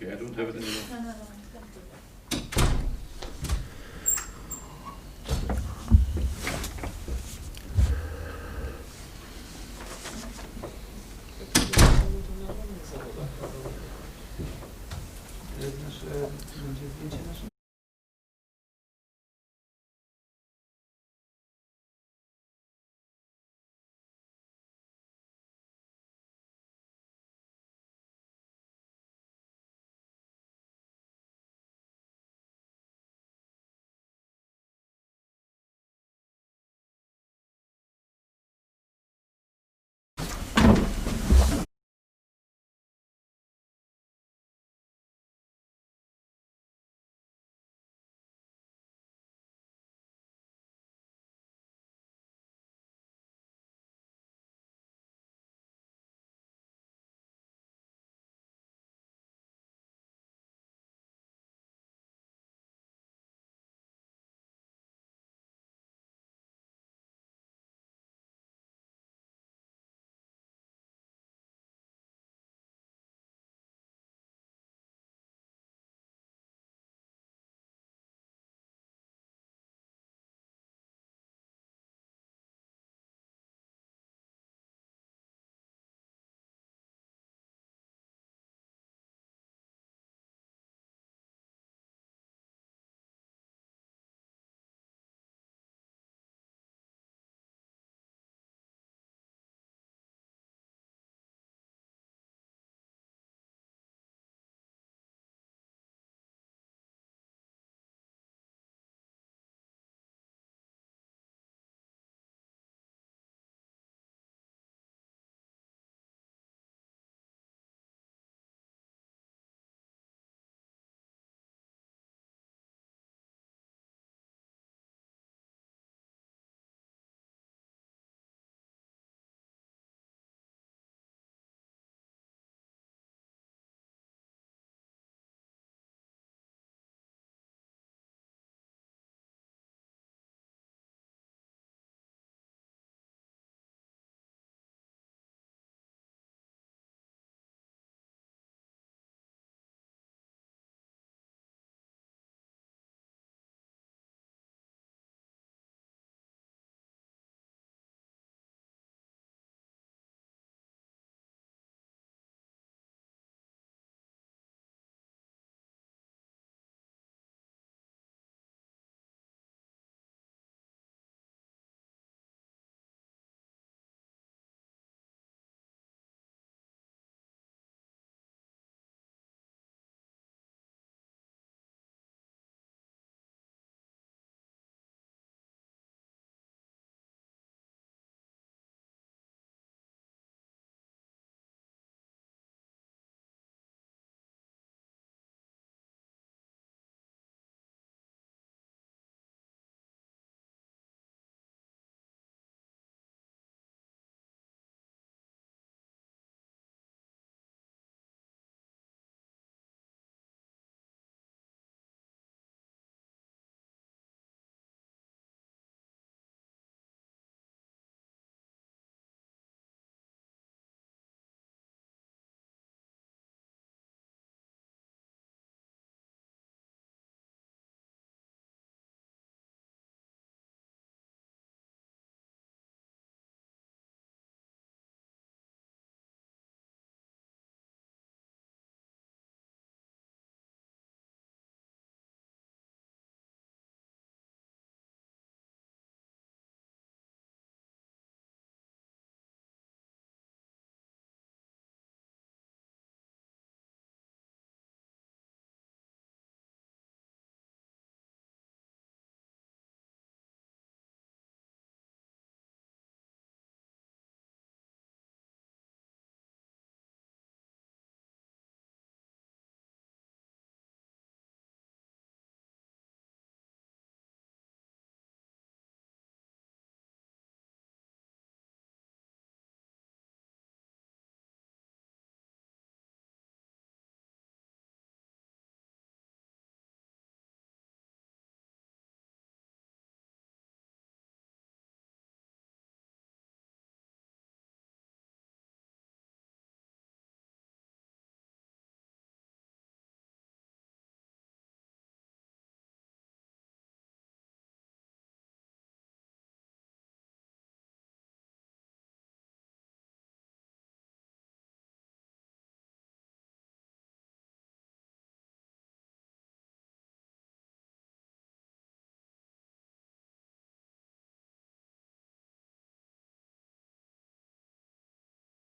Okay, I don't have it anymore. No, no, no. Będzie zdjęcie nasze?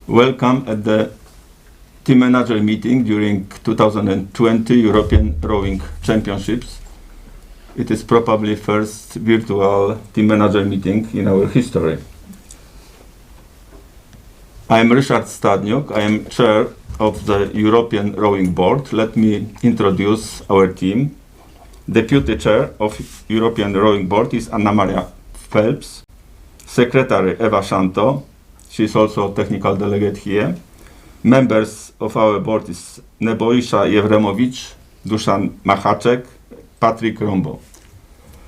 Welcome at the team manager meeting during 2020 European Rowing Championships. It is probably first virtual team manager meeting in our history. I am Ryszard Stadniuk. I am chair of the European Rowing Board. Let me introduce our team. Deputy chair of European Rowing Board is Anna Maria Phelps. Secretary Eva Shanto. She is also technical delegate here. Members of our board is Neboisza Jewremowicz, Duszan Machaczek, Patrick Rombo.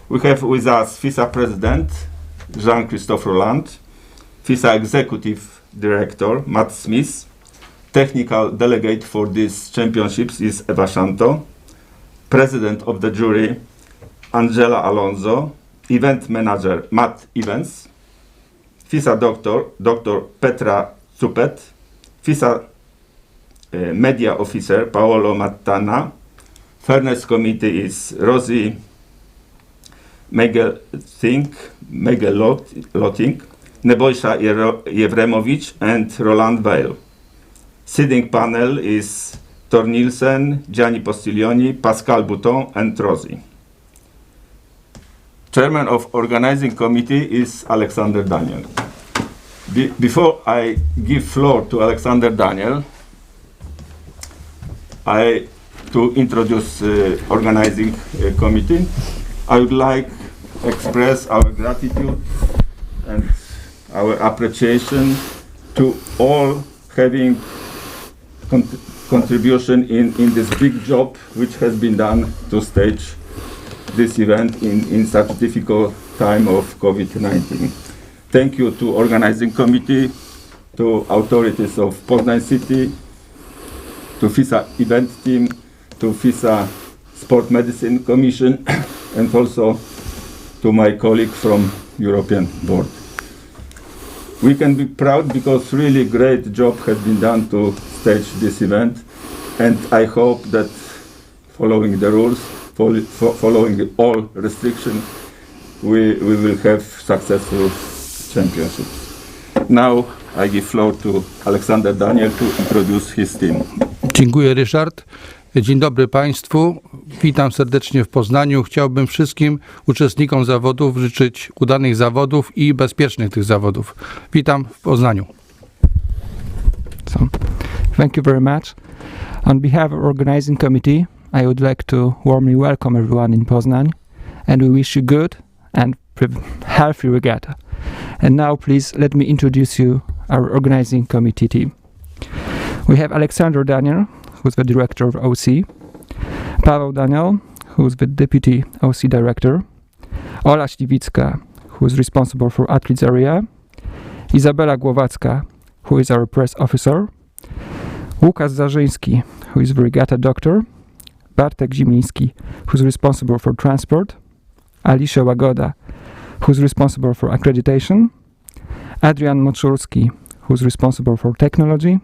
We have with us FISA President Jean-Christophe Roland, FISA Executive Director Matt Smith, technical delegate for these championships is Eva Shanto, President of the jury Angela Alonso, Event Manager Matt Evans, FISA Doctor Dr. Petra Cupet, FISA Media Officer Paolo Mattana, Fairness Committee is Rosie Megel-Lotting, Neboisza Jewremowicz and Roland Weil. Seating panel is Tor Nielsen, Gianni Postiglioni, Pascal Bouton and Rosie. Chairman of Organizing Committee is Alexander Daniel. Before I give floor to Alexander Daniel, to introduce Organizing Committee, I would like to express our gratitude and our appreciation to all having contribution in this big job which has been done to stage this event in such difficult time of COVID-19. Thank you to Organizing Committee, to authorities of Poznan City, to FISA event team, to FISA Sport Medicine Commission, and also to my colleague from European Board. We can be proud because really great job has been done to stage this event, and I hope that following the rules, following all restrictions, we will have successful championships. Now I give floor to Alexander Daniel to introduce his team. Dziękuję, Ryszard. Dzień dobry Państwu. Witam serdecznie w Poznaniu. Chciałbym wszystkim uczestnikom zawodów życzyć udanych zawodów i bezpiecznych tych zawodów. Witam w Poznaniu. Thank you very much. On behalf of Organizing Committee, I would like to warmly welcome everyone in Poznan, and we wish you good and healthy regatta. And now please let me introduce you our Organizing Committee team. We have Alexander Daniel, who's the Director of OC, Paweł Daniel, who's the Deputy OC Director, Ola Śliwicka, who is responsible for Athletes Area, Izabela Głowacka, who is our Press Officer, Łukasz Zarzyński, who is the Regatta Doctor, Bartek Zimiński, who's responsible for Transport, Alicia Łagoda, who's responsible for Accreditation, Adrian Moczulski, who's responsible for Technology,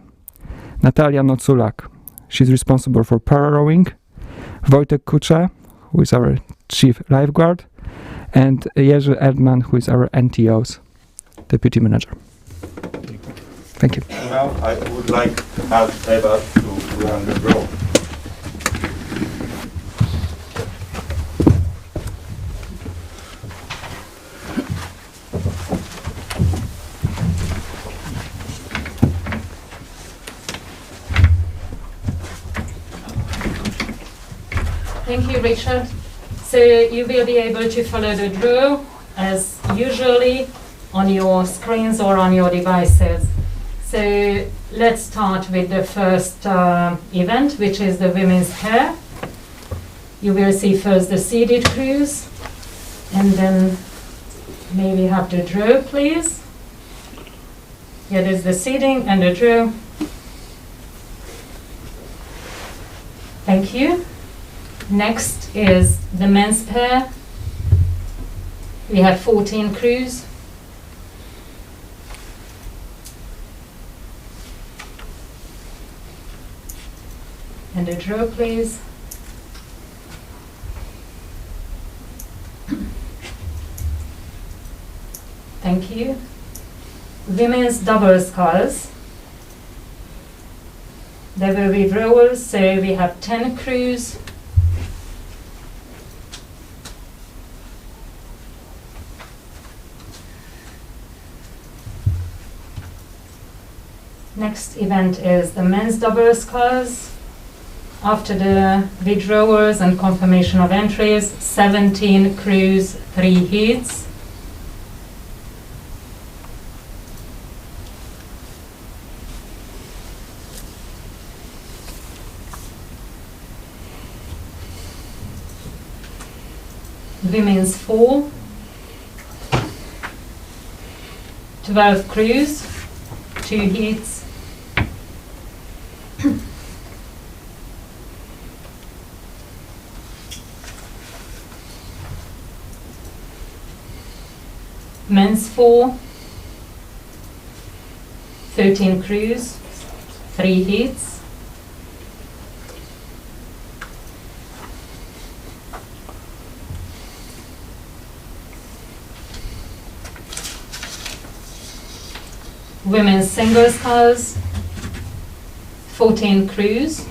Natalia Noculak, she's responsible for para-rowing, Wojtek Kucza, who is our Chief Lifeguard, and Jerzy Erdman, who is our NTO's Deputy Manager. Thank you. Now I would like to ask Eva to run the draw. Thank you, Richard. So you will be able to follow the draw as usually on your screens or on your devices. So let's start with the first event, which is the women's pair. You will see first the seeded crews, and then maybe have the draw, please. Here is the seeding and the draw. Thank you. Next is the men's pair. We have 14 crews. And a draw, please. Thank you. Women's double sculls. There will be rowers, so we have 10 crews. Next event is the men's double sculls. After the withdrawals and confirmation of entries, 17 crews, 3 heats. Women's 4, 12 crews, 2 heats. Men's 4, 13 crews, 3 heats. Women's single sculls, 14 crews.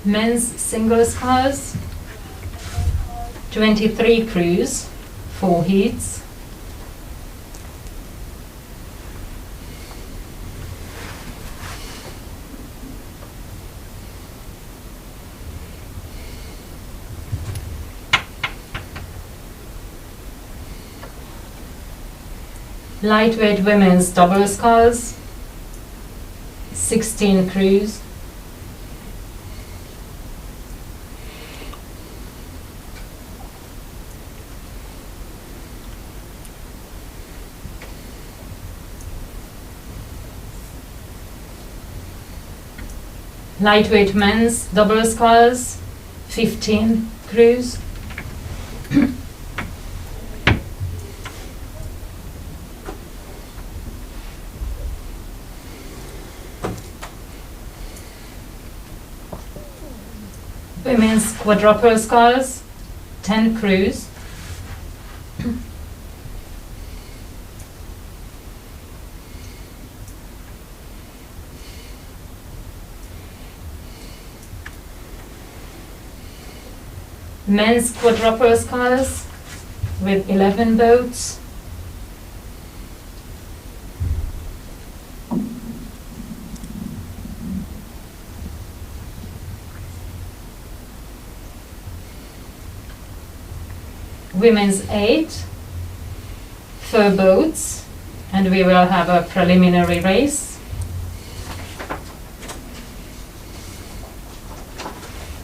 Men's single sculls, 23 crews, 4 heats. Lightweight women's double sculls, 16 crews. Lightweight men's double sculls, 15 crews. Women's quadruple sculls, 10 crews. Men's quadruple sculls with 11 boats. Women's 8, 4 boats, and we will have a preliminary race.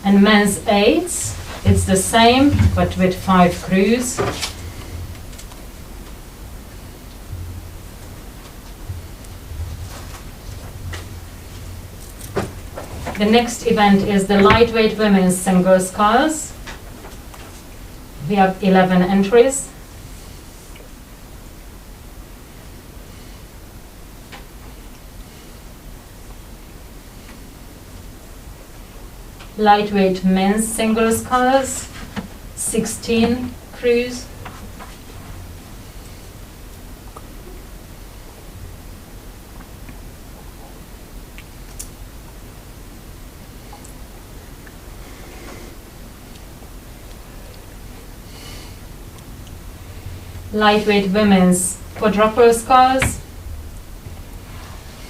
And men's 8, it's the same, but with 5 crews. The next event is the lightweight women's single sculls. We have 11 entries. Lightweight men's single sculls, 16 crews. Lightweight women's quadruple sculls,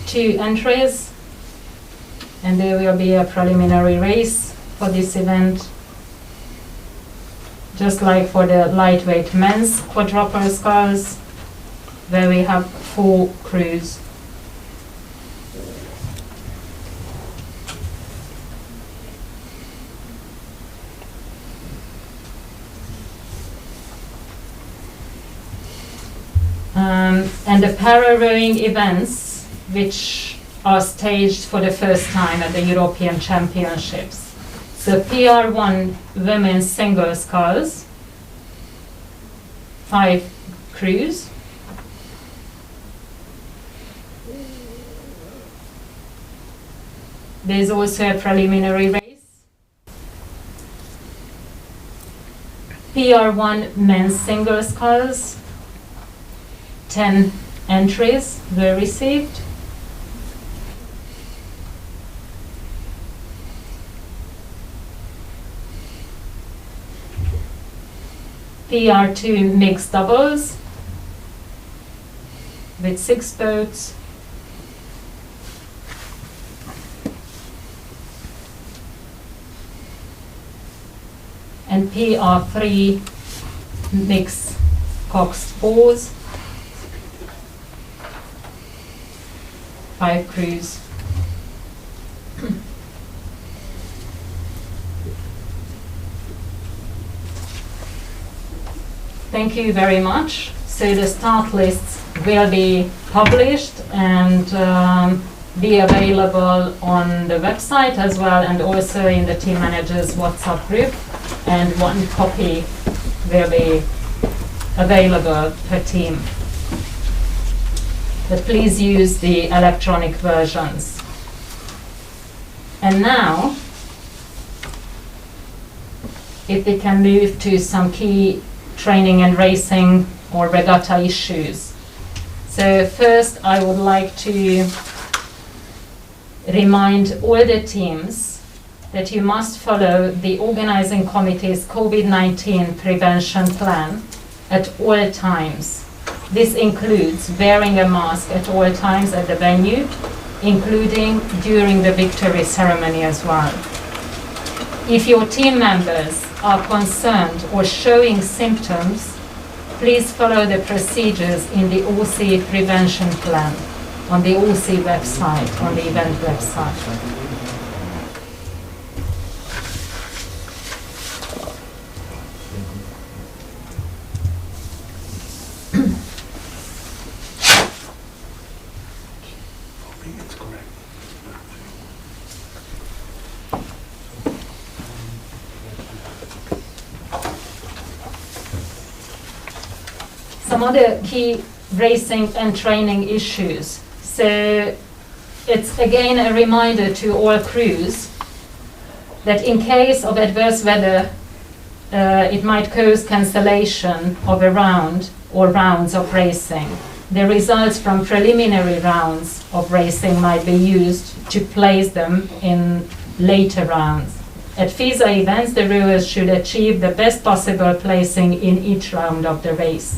2 entries, and there will be a preliminary race for this event, just like for the lightweight men's quadruple sculls, where we have 4 crews. And the para-rowing events, which are staged for the first time at the European Championships. So PR1 women's single sculls, 5 crews. There's also a preliminary race. PR1 men's single sculls. 10 entries were received. PR2 mixed doubles with 6 boats. And PR3 mixed coxed fours. 5 crews. Thank you very much. So the start lists will be published and be available on the website as well, and also in the team managers WhatsApp group, and 1 copy will be available per team. But please use the electronic versions. And now, if we can move to some key training and racing or regatta issues. So first, I would like to remind all the teams that you must follow the organizing committee's COVID-19 prevention plan at all times. This includes wearing a mask at all times at the venue, including during the victory ceremony as well. If your team members are concerned or showing symptoms, please follow the procedures in the OC prevention plan on the OC website, on the event website. Some other key racing and training issues. So it's again a reminder to all crews that in case of adverse weather, it might cause cancellation of a round or rounds of racing. The results from preliminary rounds of racing might be used to place them in later rounds. At FISA events, the rowers should achieve the best possible placing in each round of the race.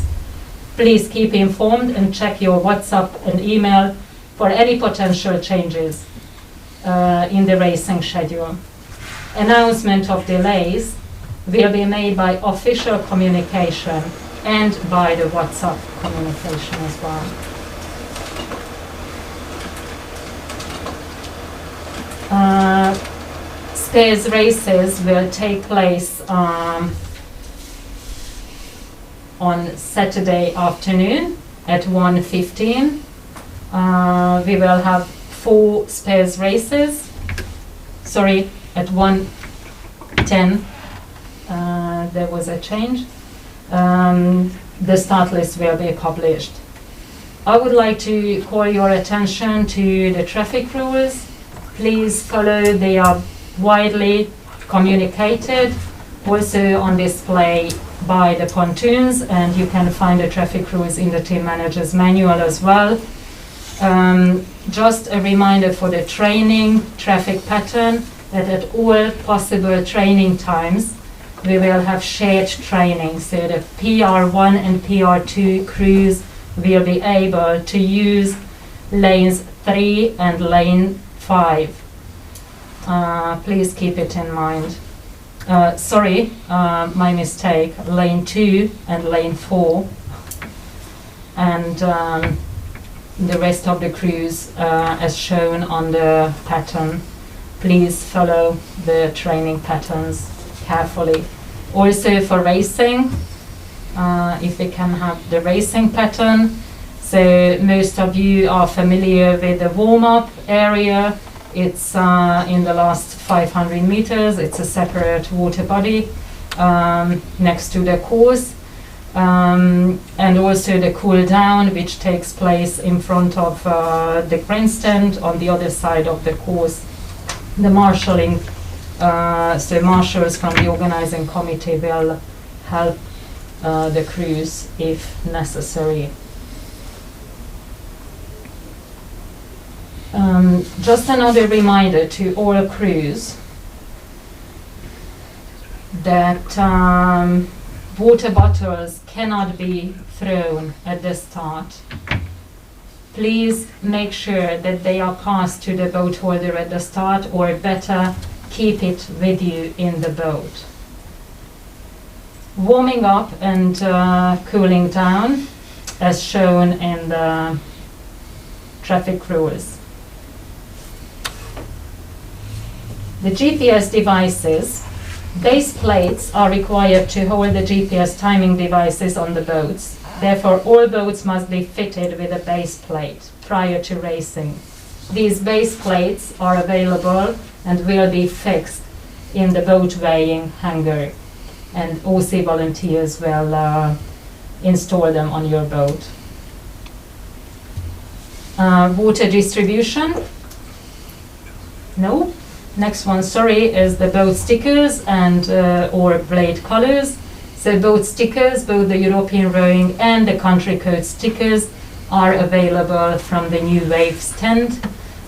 Please keep informed and check your WhatsApp and email for any potential changes in the racing schedule. Announcement of delays will be made by official communication and by the WhatsApp communication as well. Spares races will take place on Saturday afternoon at 1:15. We will have 4 spares races. Sorry, at 1:10 there was a change. The start list will be published. I would like to call your attention to the traffic rules. Please follow, they are widely communicated, also on display by the pontoons, and you can find the traffic rules in the team manager's manual as well. Just a reminder for the training traffic pattern that at all possible training times we will have shared training, so the PR1 and PR2 crews will be able to use lanes 3 and lane 5. Please keep it in mind. Sorry, my mistake, lane 2 and lane 4. And the rest of the crews as shown on the pattern. Please follow the training patterns carefully. Also for racing, if we can have the racing pattern. So most of you are familiar with the warm-up area. It's in the last 500 meters. It's a separate water body next to the course. And also the cool down, which takes place in front of the grandstand on the other side of the course. the marshalling, so marshals from the organizing committee will help the crews if necessary. Just another reminder to all crews that water bottles cannot be thrown at the start. Please make sure that they are passed to the boat holder at the start, or better, keep it with you in the boat. Warming up and cooling down as shown in the traffic rules. The GPS devices, base plates are required to hold the GPS timing devices on the boats. Therefore, all boats must be fitted with a base plate prior to racing. These base plates are available and will be fixed in the boat weighing hangar, and OC volunteers will install them on your boat. Water distribution? No. Next one, sorry, is the boat stickers and or blade colors. So boat stickers, both the European rowing and the country code stickers, are available from the new Waves tent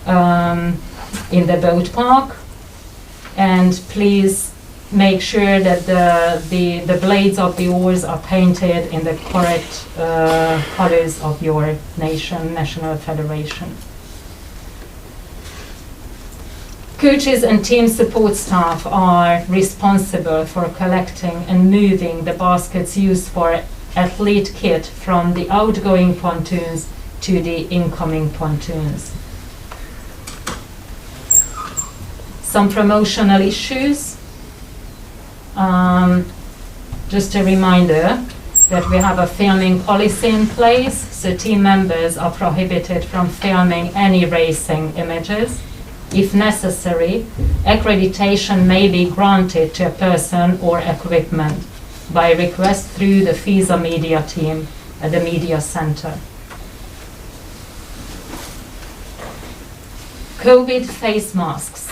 in the boat park. And please make sure that the blades of the oars are painted in the correct colors of your national federation. Coaches and team support staff are responsible for collecting and moving the baskets used for athlete kit from the outgoing pontoons to the incoming pontoons. Some promotional issues. Just a reminder that we have a filming policy in place, so team members are prohibited from filming any racing images. If necessary, accreditation may be granted to a person or equipment by request through the FISA media team at the media center. COVID face masks.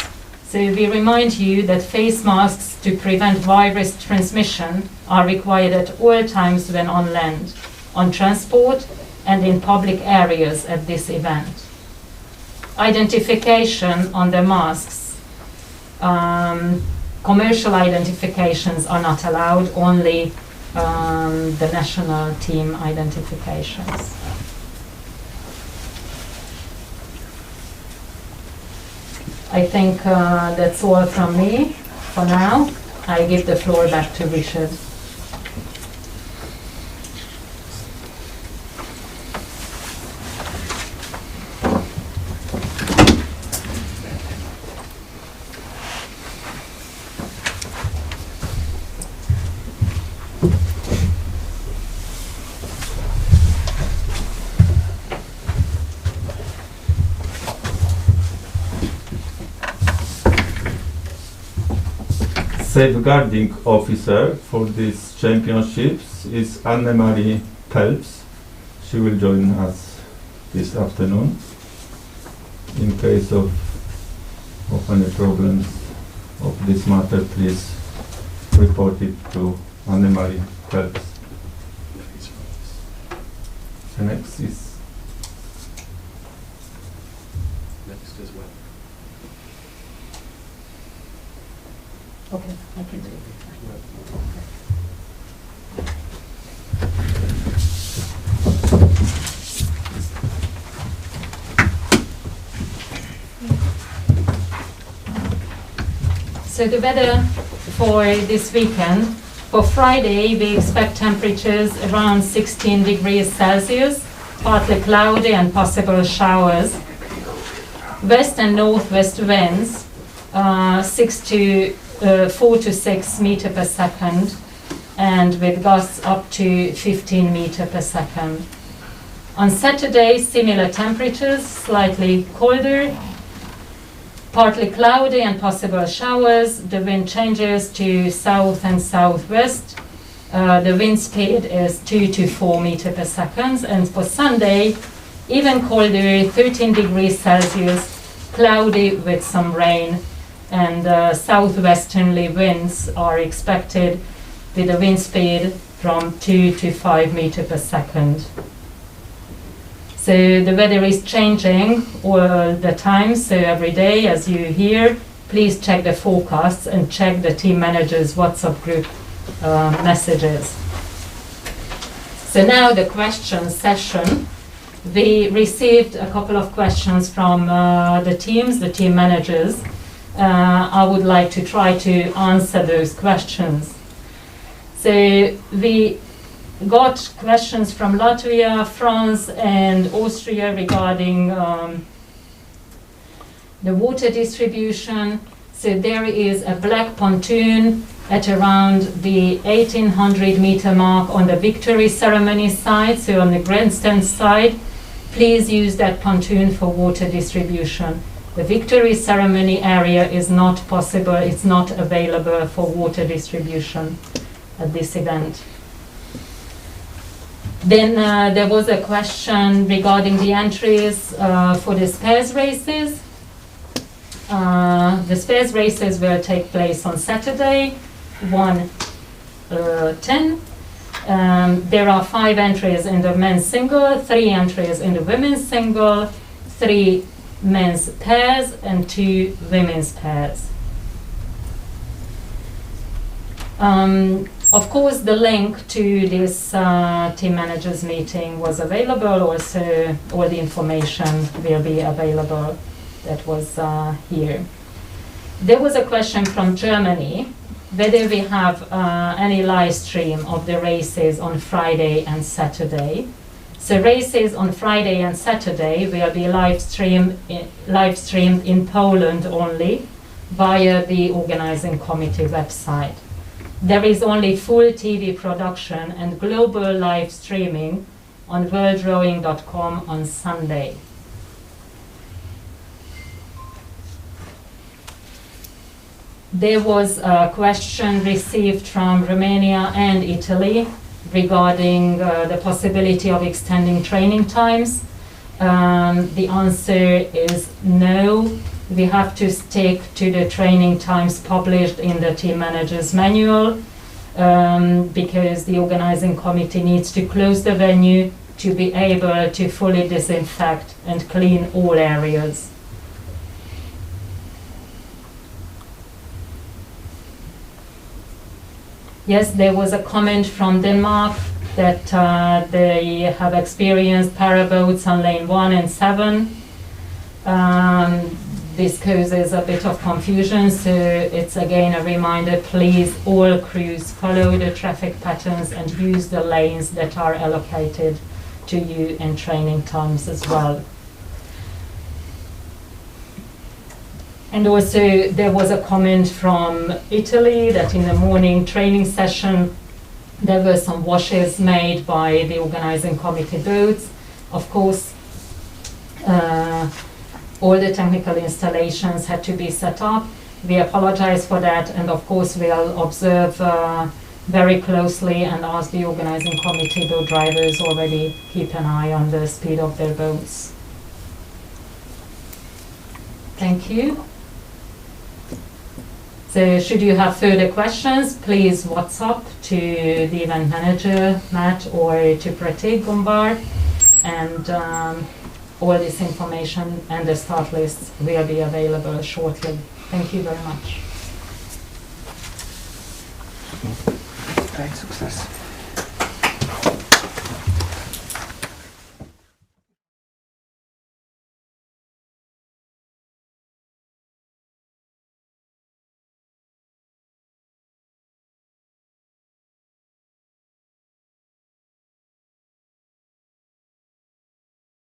So we remind you that face masks to prevent virus transmission are required at all times when on land, on transport, and in public areas at this event. Identification on the masks. Commercial identifications are not allowed, only the national team identifications. I think that's all from me for now. I give the floor back to Richard. Safeguarding officer for these championships is Anne-Marie Pelps. She will join us this afternoon. In case of any problems of this matter, please report it to Anne-Marie Pelps. The next is Next as well. Okay, I can do it. So the weather for this weekend, for Friday we expect temperatures around 16 degrees Celsius, partly cloudy and possible showers. West and northwest winds, 4 to 6 meter per second, and with gusts up to 15 meter per second. On Saturday, similar temperatures, slightly colder, partly cloudy and possible showers. The wind changes to south and southwest. The wind speed is 2 to 4 meter per second. And for Sunday, even colder, 13 degrees Celsius, cloudy with some rain, and southwesterly winds are expected with a wind speed from 2 to 5 meters per second. So the weather is changing all the time, so every day as you hear, please check the forecasts and check the team manager's WhatsApp group messages. So now the question session. We received a couple of questions from the teams, the team managers. I would like to try to answer those questions. So we got questions from Latvia, France and Austria regarding the water distribution. So there is a black pontoon at around the 1800 meter mark on the victory ceremony side, so on the grandstand side. Please use that pontoon for water distribution. The victory ceremony area is not possible, it's not available for water distribution at this event. Then there was a question regarding the entries for the spares races. The spares races will take place on Saturday, 1:10. There are 5 entries in the men's single, 3 entries in the women's single, 3 men's pairs and 2 women's pairs. Of course, the link to this team managers meeting was available. Also, all the information will be available that was here. There was a question from Germany whether we have any live stream of the races on Friday and Saturday. So races on Friday and Saturday will be live streamed in Poland only via the organizing committee website. There is only full TV production and global live streaming on worldrowing.com on Sunday. There was a question received from Romania and Italy regarding the possibility of extending training times. The answer is no. We have to stick to the training times published in the team manager's manual because the organizing committee needs to close the venue to be able to fully disinfect and clean all areas. Yes, there was a comment from Denmark that they have experienced paraboats on lane 1 and 7. This causes a bit of confusion, so it's again a reminder, please all crews follow the traffic patterns and use the lanes that are allocated to you in training times as well. And also there was a comment from Italy that in the morning training session there were some washes made by the organizing committee boats. Of course, all the technical installations had to be set up. We apologize for that, and of course we'll observe very closely and ask the organizing committee boat drivers already keep an eye on the speed of their boats. Thank you. So should you have further questions, please WhatsApp to the event manager, Matt, or to Pratik Gumbar, and all this information and the start list will be available shortly. Thank you very much. Great success.